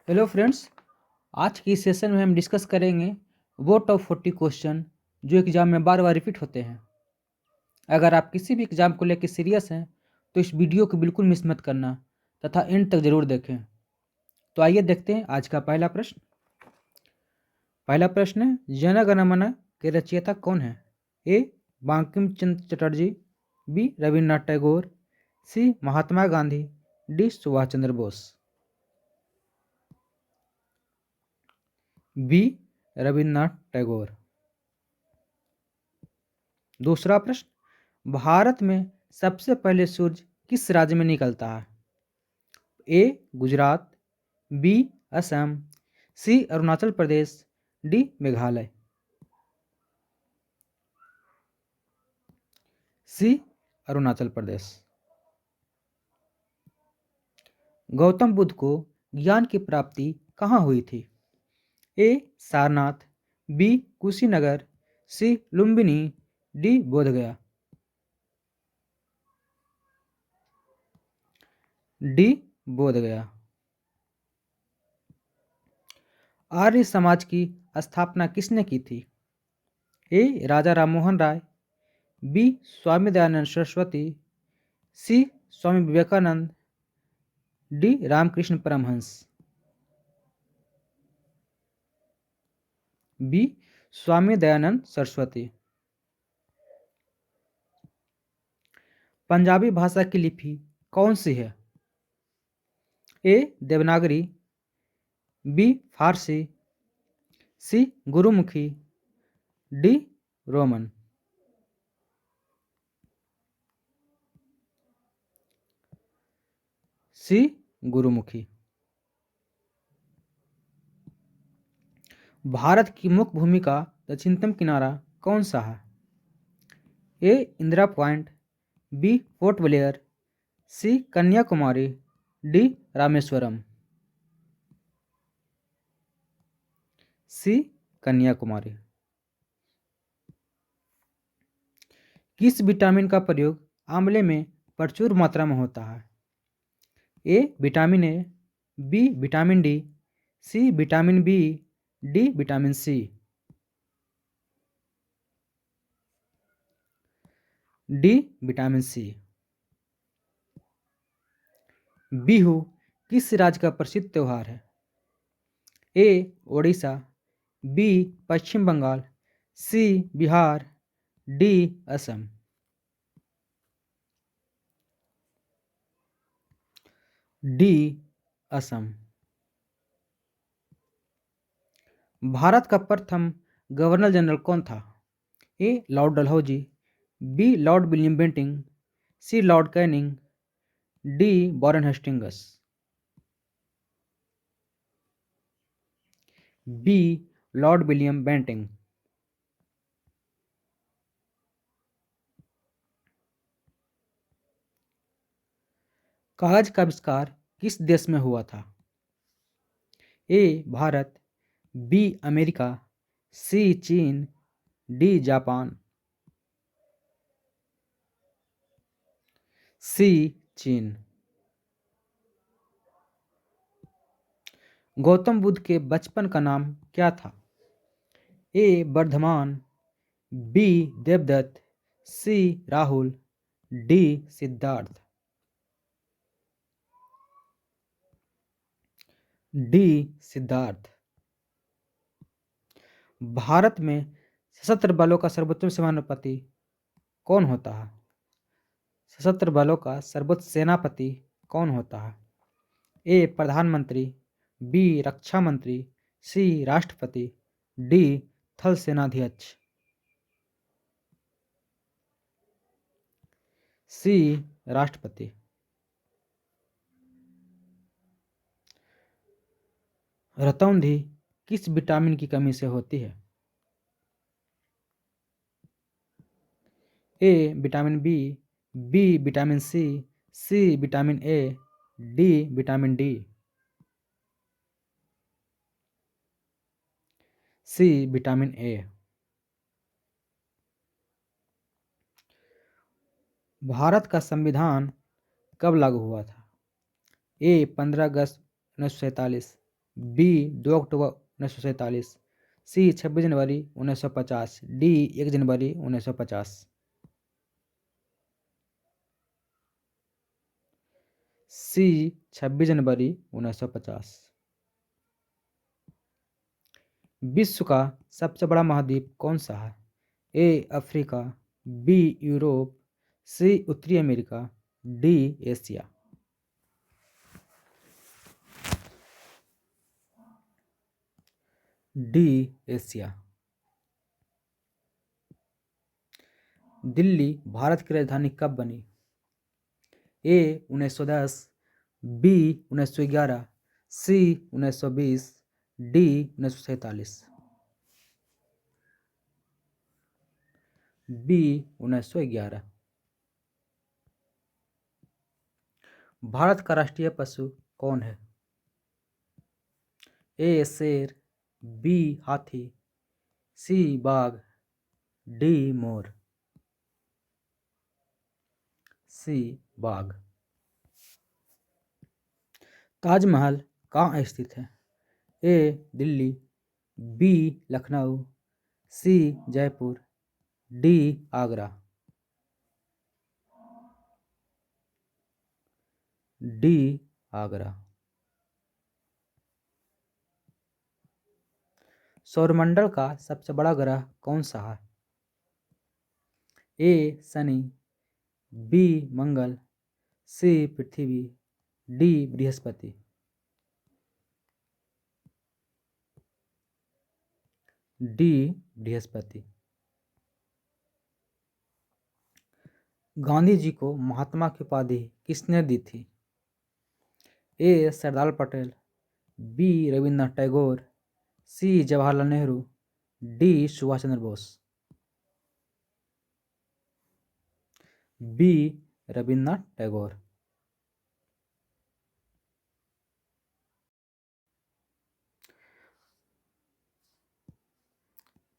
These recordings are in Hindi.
Hello friends. आज की सेशन में हम डिस्कस करेंगे वो टॉप 40 क्वेश्चन जो एग्ज़ाम में बार बार रिपीट होते हैं। अगर आप किसी भी एग्ज़ाम को लेकर सीरियस हैं तो इस वीडियो को बिल्कुल मिस मत करना तथा एंड तक ज़रूर देखें। तो आइए देखते हैं आज का पहला प्रश्न। पहला प्रश्न है, जन गण मन के रचयिता कौन है? ए बंकिम चंद्र चटर्जी, बी रविन्द्रनाथ टैगोर, सी महात्मा गांधी, डी सुभाष चंद्र बोस। बी रविन्द्रनाथ टैगोर। दूसरा प्रश्न, भारत में सबसे पहले सूर्य किस राज्य में निकलता है? ए गुजरात, बी असम, सी अरुणाचल प्रदेश, डी मेघालय। सी अरुणाचल प्रदेश। गौतम बुद्ध को ज्ञान की प्राप्ति कहाँ हुई थी? ए सारनाथ, बी कुशीनगर, सी लुम्बिनी, डी बोधगया। डी बोधगया। आर्य समाज की स्थापना किसने की थी? ए राजा राममोहन राय, बी स्वामी दयानंद सरस्वती, सी स्वामी विवेकानंद, डी रामकृष्ण परमहंस। बी स्वामी दयानंद सरस्वती। पंजाबी भाषा की लिपि कौन सी है? ए देवनागरी, बी फारसी, C Gurmukhi, D Roman. C Gurmukhi. Bharat की मुख्य भूमि का दक्षिणतम किनारा कौन सा है? A Indira Point, B Port Blair, C Kanyakumari, D Rameswaram. C Kanyakumari. किस विटामिन का प्रयोग आंवले में प्रचुर मात्रा में होता है? A vitamin A, B vitamin D, C vitamin B, D vitamin C. D vitamin C. Bihu किस राज्य का प्रसिद्ध त्योहार है? A Odisha, B Paschim Bengal, C Bihar, D Assam. D Assam. Bharat का प्रथम गवर्नर जनरल कौन था? A Lord Dalhousie, B Lord William Bentinck, C Lord Canning, D Warren Hastings. B Lord William Bentinck. कागज का आविष्कार किस देश में हुआ था? ए भारत, बी अमेरिका, सी चीन, डी जापान। सी चीन। गौतम बुद्ध के बचपन का नाम क्या था? ए वर्धमान, बी देवदत्त, सी राहुल, डी सिद्धार्थ। डी सिद्धार्थ। भारत में सशस्त्र बलों का सर्वोच्च सेनापति कौन होता है? सशस्त्र बलों का सर्वोच्च सेनापति कौन होता है? ए प्रधानमंत्री, बी रक्षा मंत्री, सी राष्ट्रपति, डी थल सेनाध्यक्ष। सी राष्ट्रपति। रतौंधी किस विटामिन की कमी से होती है? A vitamin B, B vitamin C vitamin A, D vitamin D. C vitamin A. Bharat का संविधान कब लागू हुआ था? ए 15 अगस्त 1947, बी 2 अक्टूबर 1947, सी 26 जनवरी 1950, डी 1 जनवरी 1950। सी 26 जनवरी 1950। विश्व का सबसे बड़ा महाद्वीप कौन सा है? A Africa, B Europe, C उत्तरी America, D Asia. D Asia. Delhi Bharat की राजधानी कब बनी? ए 1910, बी 1911, सी 1920, डी 1947। बी 1911। भारत का राष्ट्रीय पशु कौन है? ए शेर, बी हाथी, सी बाघ, डी मोर। सी बाघ। ताजमहल कहाँ स्थित है? ए दिल्ली, बी लखनऊ, सी जयपुर, डी आगरा। डी आगरा। सौरमंडल का सबसे बड़ा ग्रह कौन सा है? ए शनि, बी मंगल, सी पृथ्वी, डी बृहस्पति। डी बृहस्पति। गांधी जी को महात्मा की उपाधि किसने दी थी? ए सरदार पटेल, बी रविन्द्रनाथ टैगोर, सी जवाहरलाल नेहरू, डी सुभाष चंद्र बोस। बी रविन्द्रनाथ टैगोर।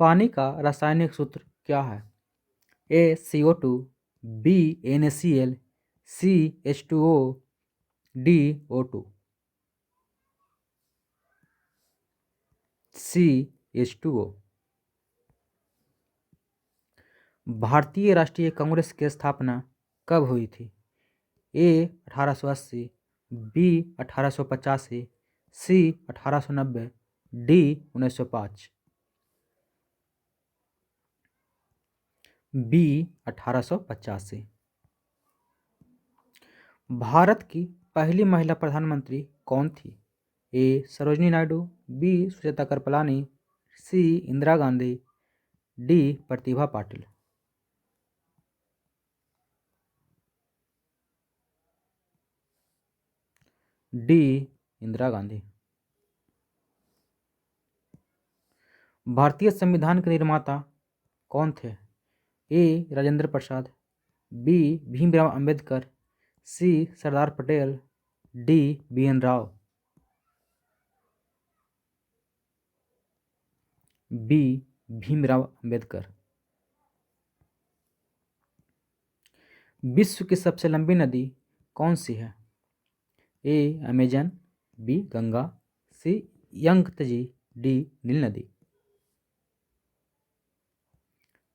पानी का रासायनिक सूत्र क्या है? ए CO2, बी NaCl, सी H2O, D O2। C H2O। भारतीय राष्ट्रीय कांग्रेस की स्थापना कब हुई थी? A 1880, B 1885, C 1890, D 1905। B 1885। Bharat की पहली महिला प्रधानमंत्री कौन थी? A Sarojini Naidu, B Sujata Kripalani, C Indira Gandhi, D Pratibha Patil. D Indira Gandhi. भारतीय संविधान के निर्माता कौन थे? A Rajendra Prasad, B Bhimrao Ambedkar, C Sardar Patel, D BN Rao. B Bhimrao Ambedkar. विश्व की सबसे लंबी नदी कौन सी है? ए अमेजन, बी गंगा, सी यंगत्जे, डी नील नदी।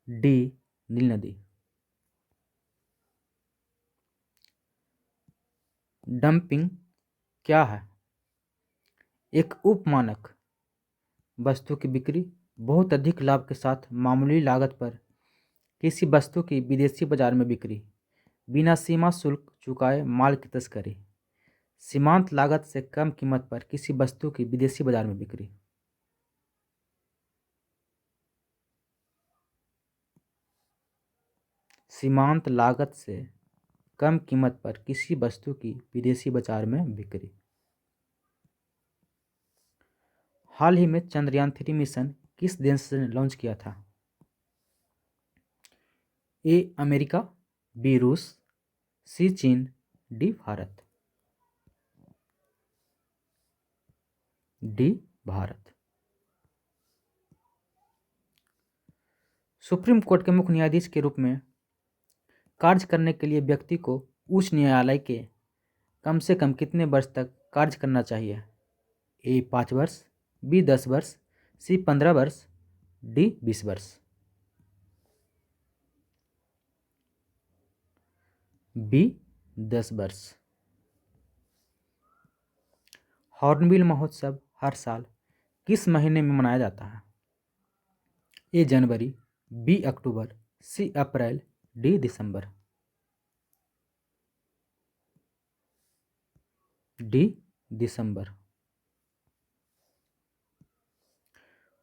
डी नील नदी। डंपिंग क्या है? एक उपमानक वस्तु की बिक्री बहुत अधिक लाभ के साथ मामूली लागत पर किसी वस्तु की विदेशी बाजार में बिक्री, बिना सीमा शुल्क चुकाए माल की तस्करी, सीमांत लागत से कम कीमत पर किसी वस्तु की विदेशी बाजार में बिक्री। सीमांत लागत से कम कीमत पर किसी वस्तु की विदेशी बाजार में बिक्री। हाल ही में चंद्रयान 3 मिशन किस देश ने लॉन्च किया था? ए अमेरिका, बी रूस, सी चीन, D Bharat. D Bharat. Supreme court के मुख्य न्यायाधीश के रूप में कार्य करने के लिए व्यक्ति को उच्च न्यायालय के कम से कम कितने वर्ष तक कार्य करना चाहिए? ए 5 वर्ष, बी 10 वर्ष, सी 15 वर्ष, डी 20 वर्ष। बी 10 वर्ष। हॉर्नबिल महोत्सव हर साल किस महीने में मनाया जाता है? ए जनवरी, बी अक्टूबर, सी अप्रैल, डी दिसंबर। डी दिसंबर।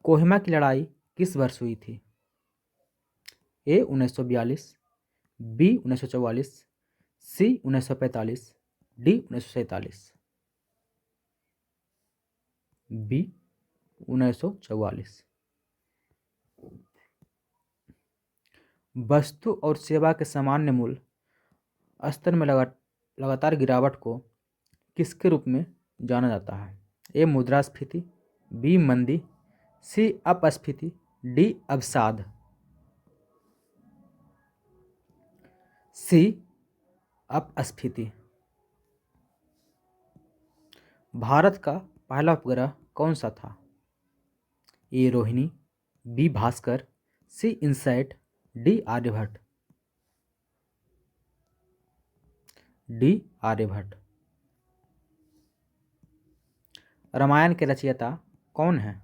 कोहिमा की लड़ाई किस वर्ष हुई थी? ए 1942, बी 1944, सी 1945, डी 1947। बी 1944। वस्तु और सेवा के सामान्य मूल्य स्तर में लगातार गिरावट को किसके रूप में जाना जाता है? ए मुद्रास्फीति, बी मंदी, सी अपस्फीति, डी अवसाद। सी अपस्फीति। भारत का पहला उपग्रह कौन सा था? A Rohini, B Bhaskara, C INSAT, D Aryabhata. D Aryabhata. Ramayana के रचयिता कौन है?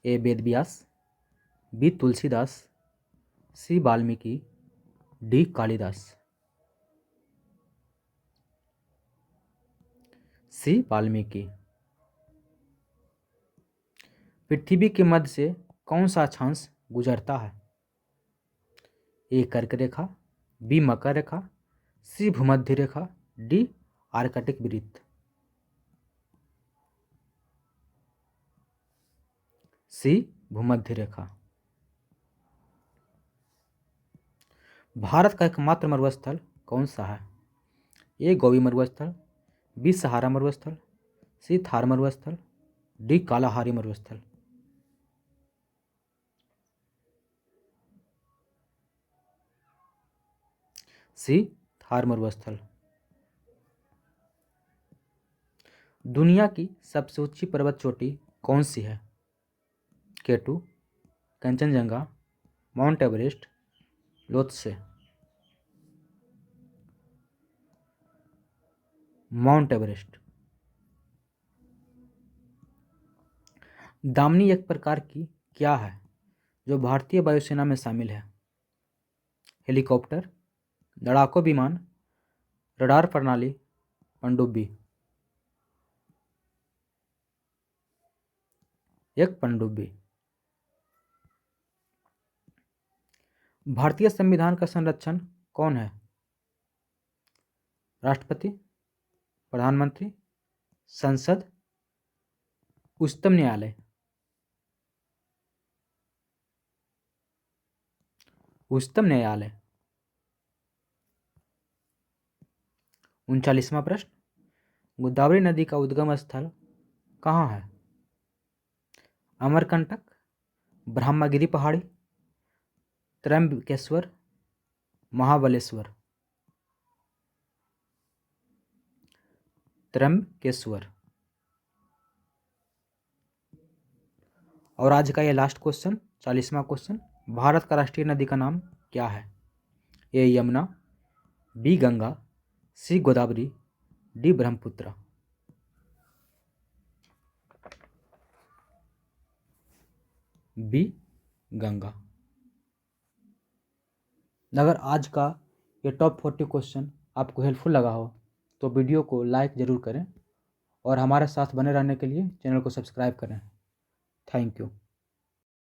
A Vedavyasa, B Tulsidas, C Valmiki, D Kalidas. C Valmiki. पृथ्वी के मध्य से कौन सा अक्षांश गुजरता है? ए कर्क रेखा, बी मकर रेखा, सी भूमध्य रेखा, डी आर्कटिक वृत्त। सी भूमध्य रेखा। भारत का एकमात्र मरुस्थल कौन सा है? ए गोबी मरुस्थल, बी सहारा मरुस्थल, सी थार मरुस्थल, डी कालाहारी मरुस्थल। सी थार मरुस्थल। दुनिया की सबसे ऊंची पर्वत चोटी कौन सी है? K two, Kangchenjunga, Mount Everest, Lhotse. Mount Everest. दामिनी एक प्रकार की क्या है जो भारतीय वायुसेना में शामिल है? हेलीकॉप्टर, लड़ाकू विमान, रडार प्रणाली, पनडुब्बी। एक पनडुब्बी। भारतीय संविधान का संरक्षण कौन है? राष्ट्रपति, प्रधानमंत्री, संसद, उच्चतम न्यायालय। उच्चतम न्यायालय। 39वां प्रश्न, गोदावरी नदी का उद्गम स्थल कहाँ है? अमरकंटक, ब्रह्मगिरी पहाड़ी, त्र्यंबकेश्वर, महाबलेश्वर। त्र्यंबकेश्वर। और आज का ये लास्ट क्वेश्चन, 40वां क्वेश्चन, भारत का राष्ट्रीय नदी का नाम क्या है? ए यमुना, बी गंगा, सी गोदावरी, डी ब्रह्मपुत्र। बी गंगा। अगर आज का ये टॉप 40 क्वेश्चन आपको हेल्पफुल लगा हो तो वीडियो को लाइक ज़रूर करें और हमारे साथ बने रहने के लिए चैनल को सब्सक्राइब करें। Thank you.